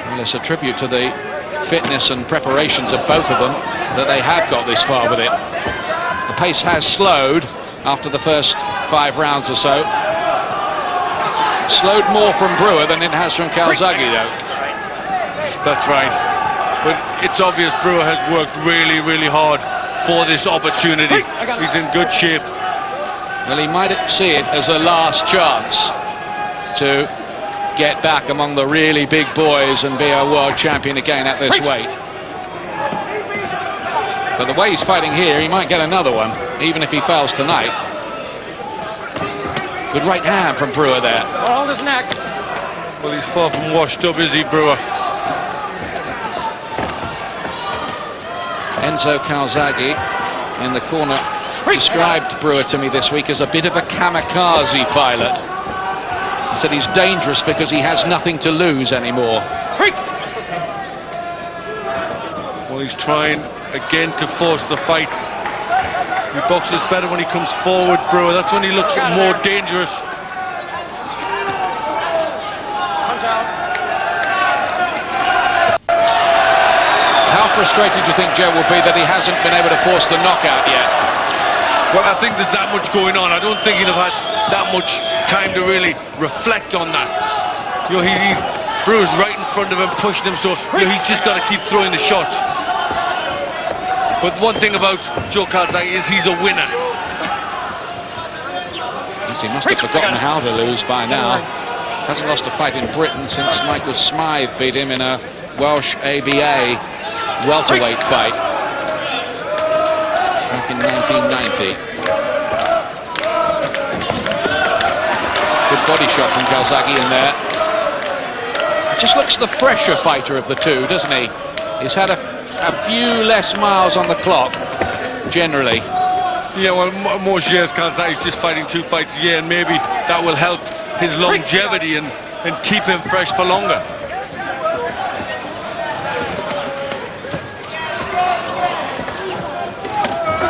Well, it's a tribute to the fitness and preparations of both of them that they have got this far with it. The pace has slowed after the first 5 rounds or so. Slowed more from Brewer than it has from Calzaghe, though. That's right. But it's obvious Brewer has worked really, really hard for this opportunity. He's in good shape. Well, he might see it as a last chance to get back among the really big boys and be a world champion again at this weight. But the way he's fighting here, he might get another one, even if he fails tonight. Good right hand from Brewer there. Hold his neck. Well, he's far from washed up, is he, Brewer? Enzo Calzaghe in the corner described Brewer to me this week as a bit of a kamikaze pilot. He said he's dangerous because he has nothing to lose anymore. Well, he's trying again to force the fight. He boxes better when he comes forward, Brewer. That's when he looks more dangerous. How frustrated do you think Joe will be that he hasn't been able to force the knockout yet? Well, I think there's that much going on. I don't think he'll have had that much time to really reflect on that. You know, Brewer's right in front of him, pushing him, so he's just got to keep throwing the shots. But one thing about Joe Calzaghe is he's a winner. He must have forgotten how to lose by now. Hasn't lost a fight in Britain since Michael Smythe beat him in a Welsh ABA welterweight fight back in 1990. Good body shot from Calzaghe in there. Just looks the fresher fighter of the two, doesn't he? He's had a few less miles on the clock, generally. Yeah, well, most years Calzaghe's just fighting 2 fights a year, and maybe that will help his longevity and keep him fresh for longer.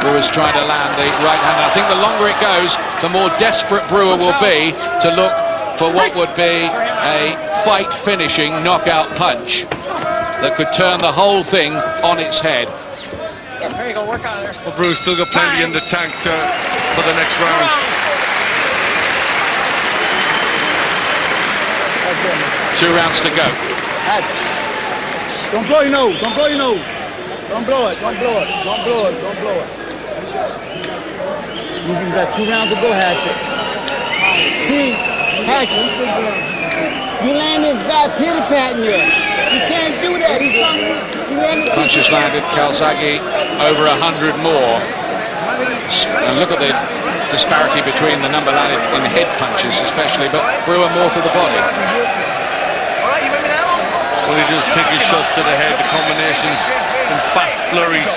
Brewer's trying to land the right hand. I think the longer it goes, the more desperate Brewer will be to look for what would be a fight-finishing knockout punch that could turn the whole thing on its head. There you go, work on there. Well, Brewer's still got plenty in the tank for the next round. 2 rounds to go. Don't blow your nose. Don't blow your nose. Don't blow it. Don't blow it. Don't blow it. Don't blow it. You just got 2 rounds to go, Hatchet. See, Hatchet, you land this guy pitty-patting you. You can't do that. Punches landed. Calzaghe over 100 more. And look at the disparity between the number landed in head punches, especially, but Brewer more to the body. Well, he does take his shots to the head, the combinations and fast flurries.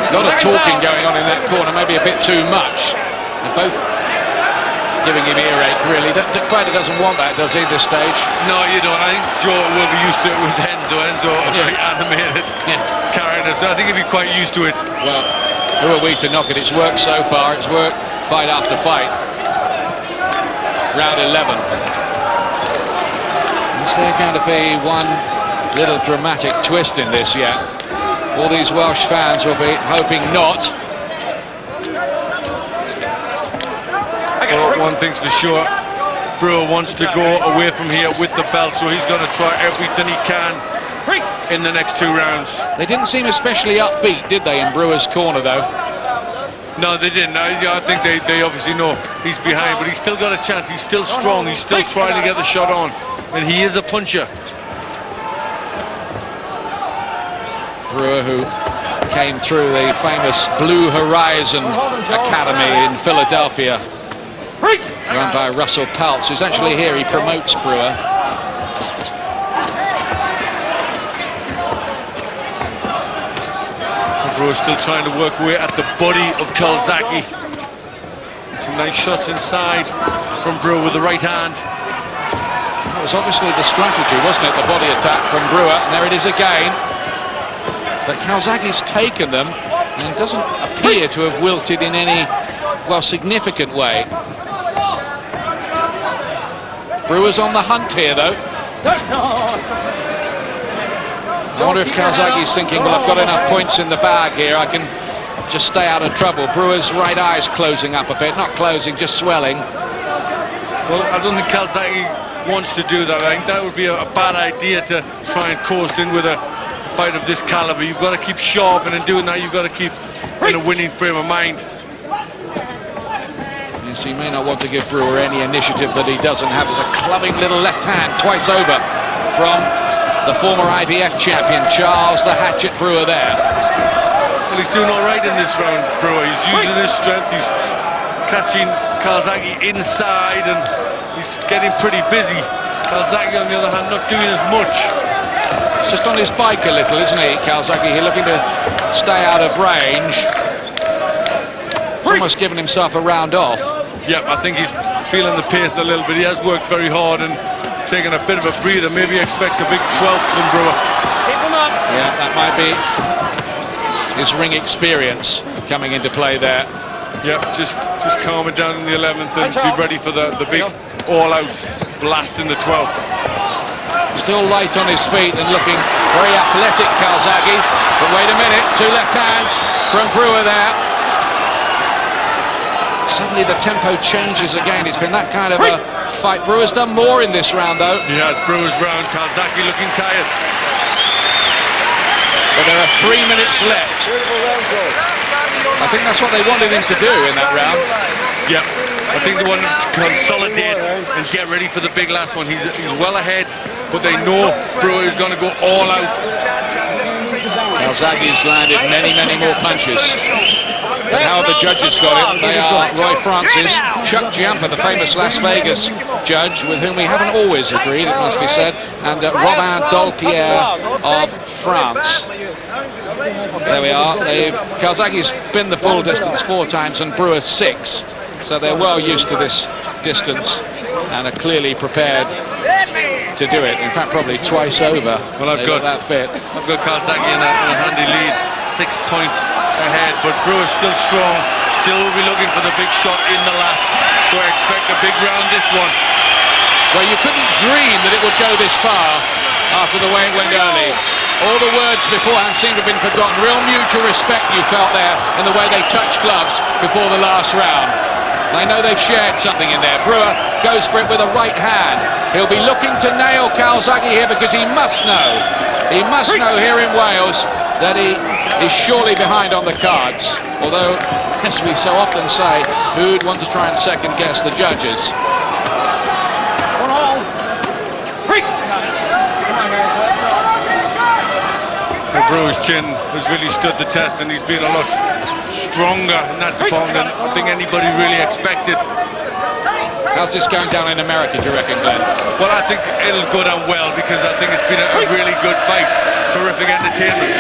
A lot of talking going on in that corner, maybe a bit too much. They're both giving him earache, really. The fighter doesn't want that, does he, this stage? No, you don't. I think Joe will be used to it with Enzo. Enzo, very animated, carrying us. I think he'll be quite used to it. Well, who are we to knock it? It's worked so far. It's worked fight after fight. Round 11. Is there going to be one little dramatic twist in this yet? All these Welsh fans will be hoping not. Well, one thing's for sure, Brewer wants to go away from here with the belt, so he's going to try everything he can in the next 2 rounds. They didn't seem especially upbeat, did they, in Brewer's corner, though? No, they didn't. I think they obviously know he's behind, but he's still got a chance. He's still strong. He's still trying to get the shot on, and he is a puncher. Brewer, who came through the famous Blue Horizon Academy in Philadelphia, run by Russell Paltz, who's actually here. He promotes Brewer. Brewer's still trying to work away at the body of Calzaghe. Some nice shots inside from Brewer with the right hand. That was obviously the strategy, wasn't it? The body attack from Brewer, and there it is again. But Calzaghe's taken them and doesn't appear to have wilted in any, well, significant way. Brewer's on the hunt here, though. I wonder if Calzaghe's thinking, well, I've got enough points in the bag here, I can just stay out of trouble. Brewer's right eye's closing up a bit, not closing, just swelling. Well, I don't think Calzaghe wants to do that. I think that would be a bad idea to try and coast in with a fight of this caliber. You've got to keep sharp, and in doing that, you've got to keep in a winning frame of mind. Yes, he may not want to give Brewer any initiative that he doesn't have. There's a clubbing little left hand twice over from the former IBF champion, Charles the Hatchet Brewer there. Well, he's doing all right in this round, Brewer. He's using his strength. He's catching Calzaghe inside, and he's getting pretty busy. Calzaghe, on the other hand, not doing as much. He's just on his bike a little, isn't he, Calzaghe? He's looking to stay out of range. Almost giving himself a round off. Yeah, I think he's feeling the pace a little bit. He has worked very hard and taken a bit of a breather. Maybe he expects a big 12th from Brewer. Keep him up. Yeah, that might be his ring experience coming into play there. Yeah, just calm it down in the 11th and be ready for the big all-out blast in the 12th. Still light on his feet and looking very athletic, Calzaghe. But wait a minute, 2 left hands from Brewer there. Suddenly the tempo changes again. It's been that kind of a fight. Brewer's done more in this round, though. Yeah, it's Brewer's round. Calzaghe looking tired. But there are 3 minutes left. I think that's what they wanted him to do in that round. Yeah, I think they want to consolidate and get ready for the big last one. He's well ahead, but they know Brewer is going to go all out. Calzaghe's landed many more punches. And how the judges got it? They are Roy Francis, Chuck Giampa, the famous Las Vegas judge, with whom we haven't always agreed, it must be said, and Robin Dolpierre of France. There we are. Calzaghe's been the full distance 4 times and Brewer 6. So they're well used to this distance and are clearly prepared to do it. In fact, probably twice over. Well, I've got Calzaghe in a handy lead, 6 points ahead, but Brewer's still strong, still will be looking for the big shot in the last, so I expect a big round this one. Well, you couldn't dream that it would go this far after the way it went early. All the words beforehand seem to have been forgotten. Real mutual respect you felt there in the way they touched gloves before the last round. I know they've shared something in there. Brewer goes for it with a right hand. He'll be looking to nail Calzaghe here because he must know here in Wales that he is surely behind on the cards. Although, as we so often say, who'd want to try and second guess the judges? Brewer's chin has really stood the test and he's been a lot stronger in that department than I think anybody really expected. How's this going down in America, do you reckon, Glenn? Well, I think it'll go down well because I think it's been a really good fight. Terrific entertainment.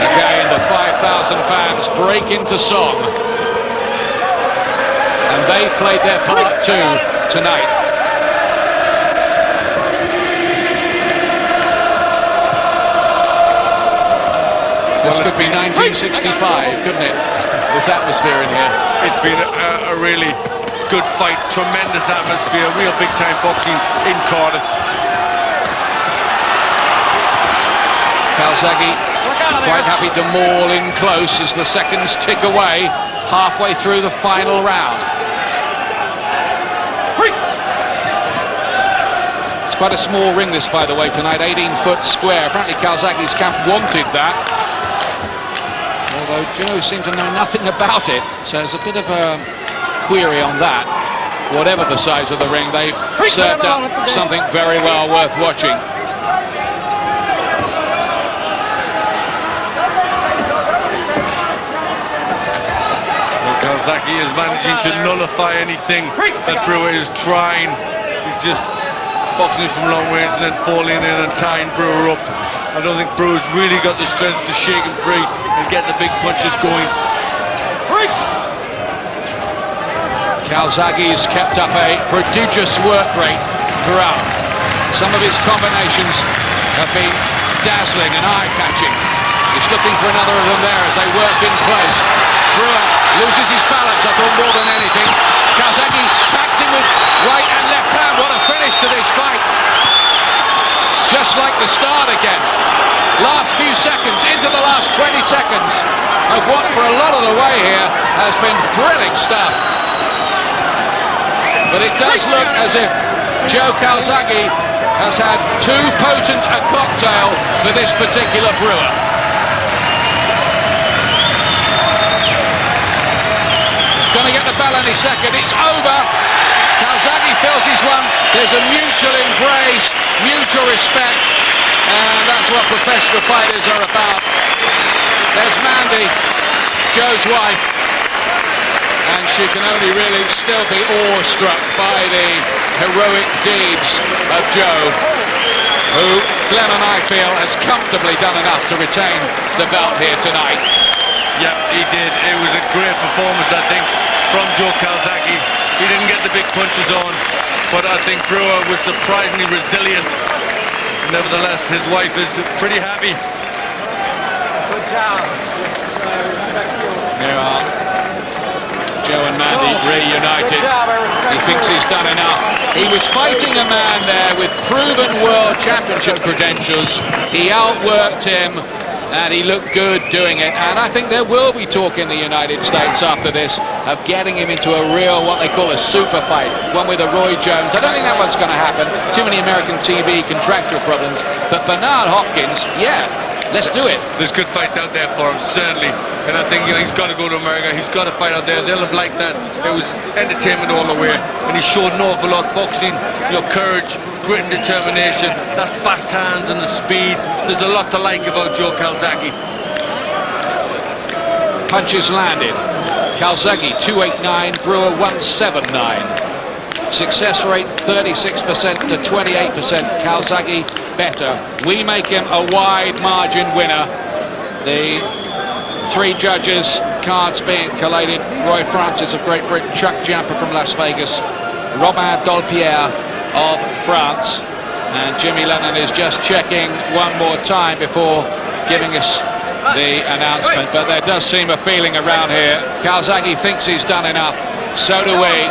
Again, the 5,000 fans break into song. And they played their part too tonight. This could be 1965, couldn't it? This atmosphere in here. It's been a really good fight, tremendous atmosphere, real big-time boxing in Cardiff. Calzaghe quite happy to maul in close as the seconds tick away halfway through the final round. It's quite a small ring this, by the way, tonight, 18-foot square. Apparently Calzaghe's camp wanted that. Although Joe seemed to know nothing about it, so there's a bit of a query on that. Whatever the size of the ring, they've served up something very well worth watching. Well, Calzaghe is managing to nullify anything that Brewer is trying. He's just boxing from long range and then falling in and tying Brewer up. I don't think Brewer's really got the strength to shake him free and get the big punches going. Calzaghe's kept up a prodigious work rate throughout. Some of his combinations have been dazzling and eye-catching. He's looking for another of them there as they work in place. Brewer loses his balance, I thought, more than anything. Calzaghe taxing with right and left hand. What a finish to this fight. Just like the start again. Last few seconds, into the last 20 seconds of what for a lot of the way here has been thrilling stuff. But it does look as if Joe Calzaghe has had too potent a cocktail for this particular Brewer. Going to get the bell any second. It's over. Calzaghe feels he's won. There's a mutual embrace, mutual respect, and that's what professional fighters are about. There's Mandy, Joe's wife, and she can only really still be awestruck by the heroic deeds of Joe, who Glenn and I feel has comfortably done enough to retain the belt here tonight. Yeah, he did. It was a great performance, I think, from Joe Calzaghe. He didn't get the big punches on, but I think Brewer was surprisingly resilient. Nevertheless, his wife is pretty happy. Good job. Here are Joe and Mandy reunited. He thinks he's done enough. He was fighting a man there with proven world championship credentials. He outworked him and he looked good doing it. And I think there will be talk in the United States after this of getting him into a real, what they call a super fight, one with a Roy Jones. I don't think that one's going to happen. Too many American TV contractual problems. But Bernard Hopkins, yeah, let's do it. There's good fights out there for him, certainly. And I think he's got to go to America. He's got to fight out there. They'll have liked that. It was entertainment all the way. And he showed an awful lot. Boxing, courage, grit and determination. That fast hands and the speed. There's a lot to like about Joe Calzaghe. Punches landed. Calzaghe 289, Brewer 179. Success rate 36% to 28%. Calzaghe better. We make him a wide margin winner. The three judges, cards being collated: Roy Francis of Great Britain, Chuck Jamper from Las Vegas, Robin Dolpierre of France, and Jimmy Lennon is just checking one more time before giving us the announcement. But there does seem a feeling around here. Calzaghe thinks he's done enough. So do we.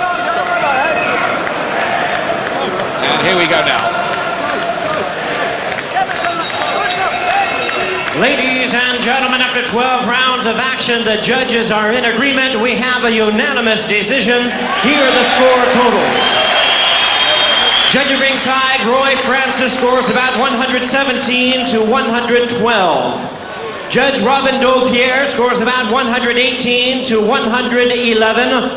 And here we go now. Ladies and gentlemen, after 12 rounds of action, the judges are in agreement. We have a unanimous decision. Here are the score totals. Judge at ringside, Roy Francis scores about 117 to 112. Judge Robin Dolpierre scores about 118 to 111.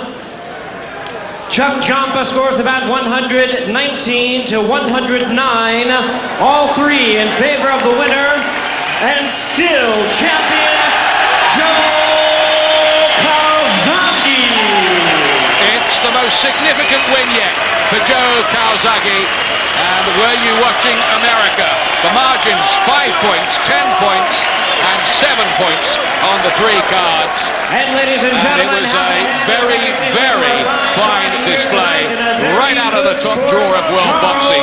Chuck Jampa scores about 119 to 109. All three in favor of the winner, and still champion, Joe Calzaghe. It's the most significant win yet for Joe Calzaghe. And were you watching America? The margins: 5 points, 10 points, and 7 points on the three cards. And ladies and gentlemen, it was a very, very fine display right out of the top drawer of world boxing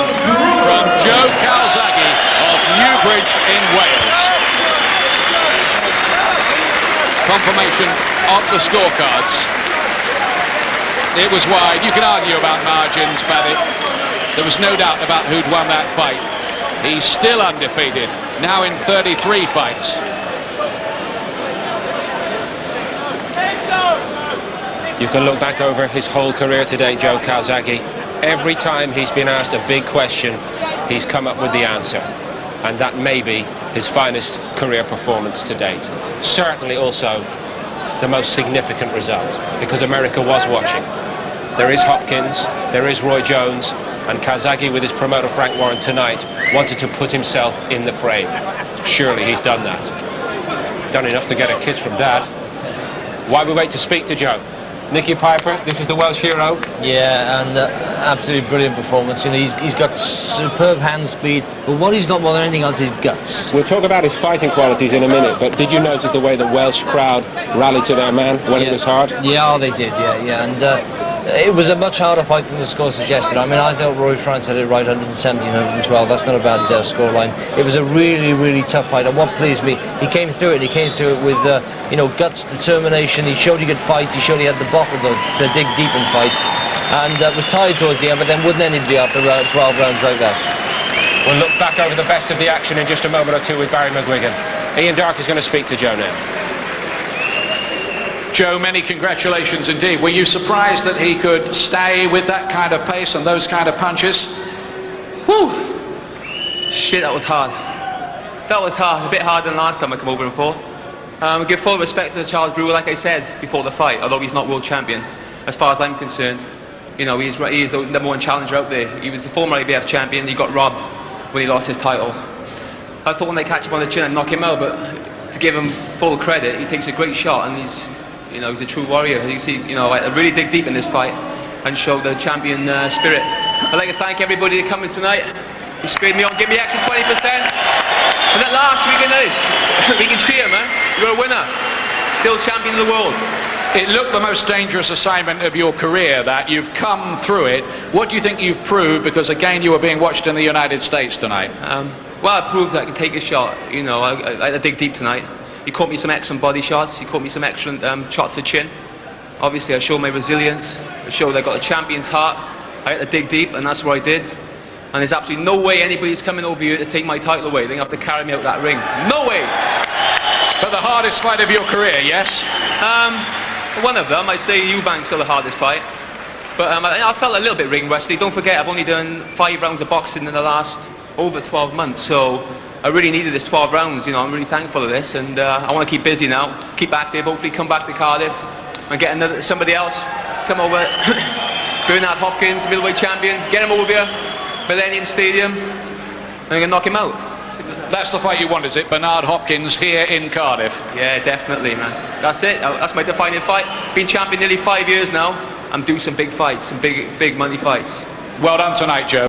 from Joe Calzaghe of Newbridge in Wales. Confirmation of the scorecards. It was wide. You can argue about margins, but there was no doubt about who'd won that fight. He's still undefeated, now in 33 fights. You can look back over his whole career to date, Joe Calzaghe. Every time he's been asked a big question, he's come up with the answer. And that may be his finest career performance to date. Certainly also the most significant result, because America was watching. There is Hopkins, there is Roy Jones, and Calzaghe, with his promoter Frank Warren tonight, wanted to put himself in the frame. Surely he's done that. Done enough to get a kiss from Dad. Why we wait to speak to Joe? Nicky Piper, this is the Welsh hero. Yeah, and absolutely brilliant performance. You know, he's got superb hand speed, but what he's got more than anything else is guts. We'll talk about his fighting qualities in a minute, but did you notice the way the Welsh crowd rallied to their man when it was hard? Yeah, they did, yeah. And it was a much harder fight than the score suggested. I mean, I thought Roy Francis had it right, 117, 112. That's not a bad scoreline. It was a really, really tough fight, and what pleased me, he came through it. He came through it with, guts, determination. He showed he could fight. He showed he had the bottle to dig deep and fight, and was tired towards the end, but then wouldn't anybody after 12 rounds like that. We'll look back over the best of the action in just a moment or two with Barry McGuigan. Ian Darke is going to speak to Joe now. Joe, many congratulations indeed. Were you surprised that he could stay with that kind of pace and those kind of punches? Whew! Shit, that was hard. That was hard. A bit harder than last time I come over and fought. I give full respect to Charles Brewer, like I said before the fight, although he's not world champion. As far as I'm concerned, he's the number one challenger out there. He was the former IBF champion. He got robbed when he lost his title. I thought when they catch him on the chin and knock him out, but to give him full credit, he takes a great shot, and he's a true warrior. You see, I really dig deep in this fight and show the champion spirit. I'd like to thank everybody for coming tonight. You spurred me on, give me extra 20%. And at last, we can cheer, man. You're a winner. Still champion of the world. It looked the most dangerous assignment of your career, that you've come through it. What do you think you've proved? Because again, you were being watched in the United States tonight. Well, I proved that I can take a shot. I dig deep tonight. He caught me some excellent body shots. He caught me some excellent shots to chin. Obviously, I showed my resilience. I showed I got a champion's heart. I had to dig deep, and that's what I did. And there's absolutely no way anybody's coming over here to take my title away. They're going to have to carry me out that ring. No way! But the hardest fight of your career, yes? One of them. I say Eubank's still the hardest fight. But I felt a little bit ring rusty. Don't forget, I've only done 5 rounds of boxing in the last over 12 months. So I really needed this 12 rounds, you know, I'm really thankful of this, and I want to keep busy now, keep active, hopefully come back to Cardiff and get somebody else, come over, Bernard Hopkins, middleweight champion, get him over here, Millennium Stadium, and I'm going to knock him out. That's the fight you want, is it? Bernard Hopkins here in Cardiff. Yeah, definitely, man. That's it, that's my defining fight. Been champion nearly 5 years now, I'm due some big fights, some big money fights. Well done tonight, Joe.